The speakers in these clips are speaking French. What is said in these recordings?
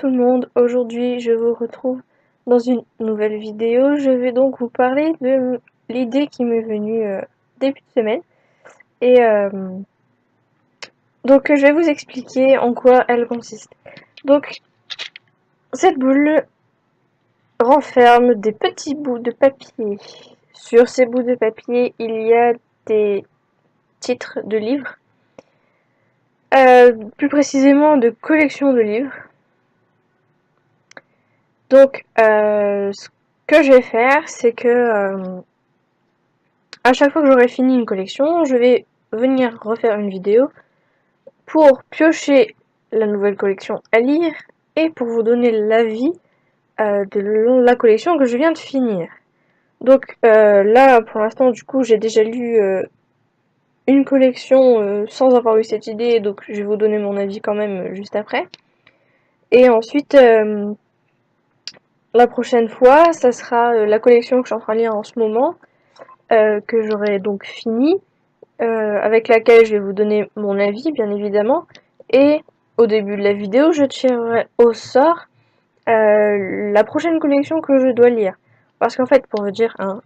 tout le monde, aujourd'hui je vous retrouve dans une nouvelle vidéo. Je vais donc vous parler de l'idée qui m'est venue début de semaine. Et donc je vais vous expliquer en quoi elle consiste. Donc cette boule renferme des petits bouts de papier. Sur ces bouts de papier, il y a des titres de livres, plus précisément de collections de livres. Donc, ce que je vais faire, c'est que à chaque fois que j'aurai fini une collection, je vais venir refaire une vidéo pour piocher la nouvelle collection à lire et pour vous donner l'avis de la collection que je viens de finir. Donc là, pour l'instant, du coup, j'ai déjà lu une collection sans avoir eu cette idée, donc je vais vous donner mon avis quand même juste après. Et ensuite, la prochaine fois, ça sera la collection que je suis en train de lire en ce moment, que j'aurai donc fini, avec laquelle je vais vous donner mon avis, bien évidemment. Et au début de la vidéo, je tirerai au sort la prochaine collection que je dois lire. Parce qu'en fait, pour vous dire, hein,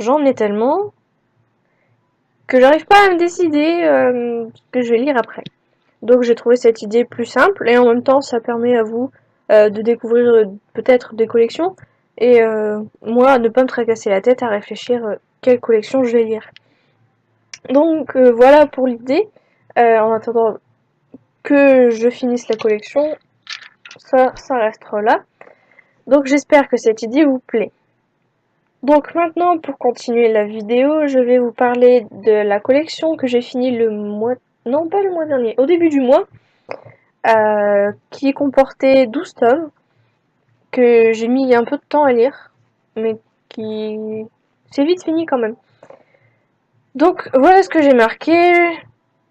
j'en ai tellement que j'arrive pas à me décider que je vais lire après. Donc j'ai trouvé cette idée plus simple et en même temps ça permet à vous de découvrir peut-être des collections et moi à ne pas me tracasser la tête à réfléchir quelle collection je vais lire. Donc voilà pour l'idée. En attendant que je finisse la collection, ça restera là. Donc j'espère que cette idée vous plaît. Donc maintenant, pour continuer la vidéo, je vais vous parler de la collection que j'ai finie le mois... Non, pas le mois dernier, au début du mois, qui comportait 12 tomes, que j'ai mis un peu de temps à lire, mais qui... c'est vite fini quand même. Donc voilà ce que j'ai marqué.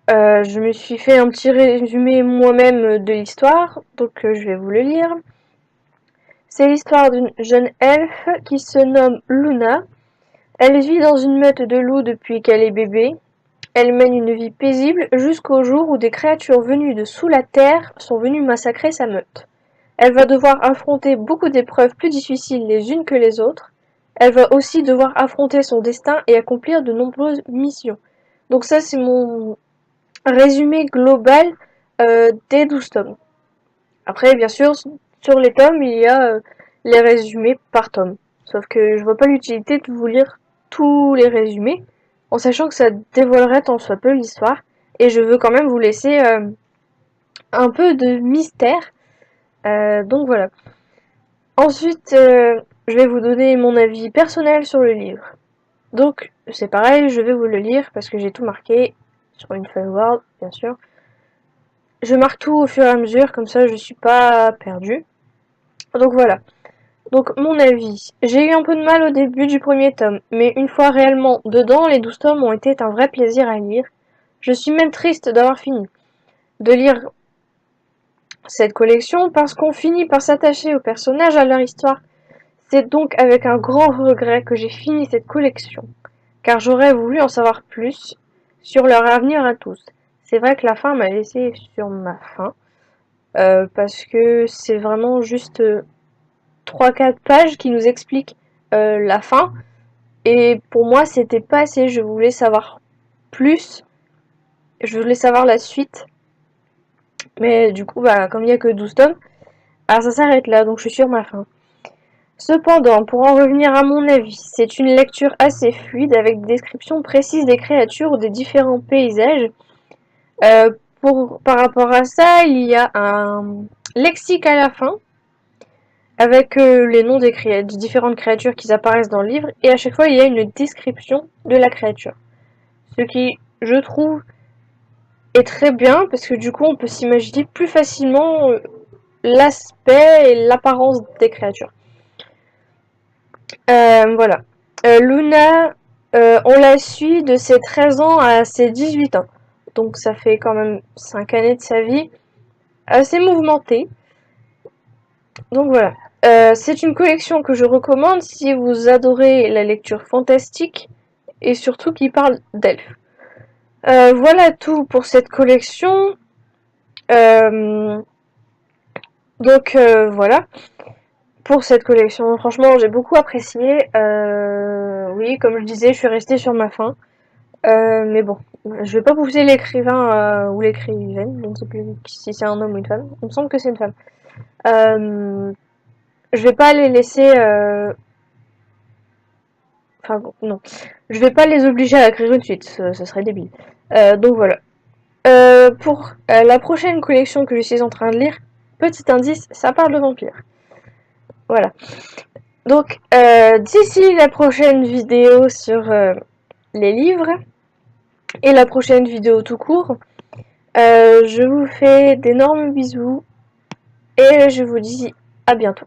Je me suis fait un petit résumé moi-même de l'histoire, donc je vais vous le lire. C'est l'histoire d'une jeune elfe qui se nomme Luna. Elle vit dans une meute de loups depuis qu'elle est bébé. Elle mène une vie paisible jusqu'au jour où des créatures venues de sous la terre sont venues massacrer sa meute. Elle va devoir affronter beaucoup d'épreuves plus difficiles les unes que les autres. Elle va aussi devoir affronter son destin et accomplir de nombreuses missions. Donc ça, c'est mon résumé global des 12 tomes. Après, bien sûr, sur les tomes, il y a les résumés par tome. Sauf que je vois pas l'utilité de vous lire tous les résumés, en sachant que ça dévoilerait tant soit peu l'histoire. Et je veux quand même vous laisser un peu de mystère. Donc voilà. Ensuite, je vais vous donner mon avis personnel sur le livre. Donc, c'est pareil, je vais vous le lire parce que j'ai tout marqué sur une feuille Word, bien sûr. Je marque tout au fur et à mesure, comme ça je suis pas perdue. Donc voilà. Donc mon avis. J'ai eu un peu de mal au début du premier tome, mais une fois réellement dedans, les 12 tomes ont été un vrai plaisir à lire. Je suis même triste d'avoir fini de lire cette collection parce qu'on finit par s'attacher aux personnages, à leur histoire. C'est donc avec un grand regret que j'ai fini cette collection, car j'aurais voulu en savoir plus sur leur avenir à tous. C'est vrai que la fin m'a laissé sur ma faim, parce que c'est vraiment juste 3-4 pages qui nous expliquent la fin, et pour moi c'était pas assez, je voulais savoir plus, je voulais savoir la suite, mais du coup bah comme il y a que 12 tomes, alors ça s'arrête là, donc je suis sur ma fin. Cependant, pour en revenir à mon avis, c'est une lecture assez fluide avec des descriptions précises des créatures ou des différents paysages. Par rapport à ça, il y a un lexique à la fin avec les noms des différentes créatures qui apparaissent dans le livre et à chaque fois il y a une description de la créature. Ce qui, je trouve, est très bien parce que du coup on peut s'imaginer plus facilement l'aspect et l'apparence des créatures. Voilà. Luna, on la suit de ses 13 ans à ses 18 ans. Donc ça fait quand même 5 années de sa vie. Assez mouvementée. Donc voilà. C'est une collection que je recommande si vous adorez la lecture fantastique et surtout qui parle d'elfes. Voilà tout pour cette collection. Donc voilà, pour cette collection, franchement j'ai beaucoup apprécié. Oui, comme je disais, je suis restée sur ma faim. Mais bon, je vais pas pousser l'écrivain ou l'écrivaine, je ne sais plus si c'est un homme ou une femme, il me semble que c'est une femme. Je vais pas les laisser... Enfin bon, non. Je vais pas les obliger à écrire une suite, ça serait débile. Donc voilà. Pour la prochaine collection que je suis en train de lire, petit indice, ça parle de vampires. Voilà. Donc, d'ici la prochaine vidéo sur les livres, et la prochaine vidéo tout court, je vous fais d'énormes bisous, et je vous dis à bientôt.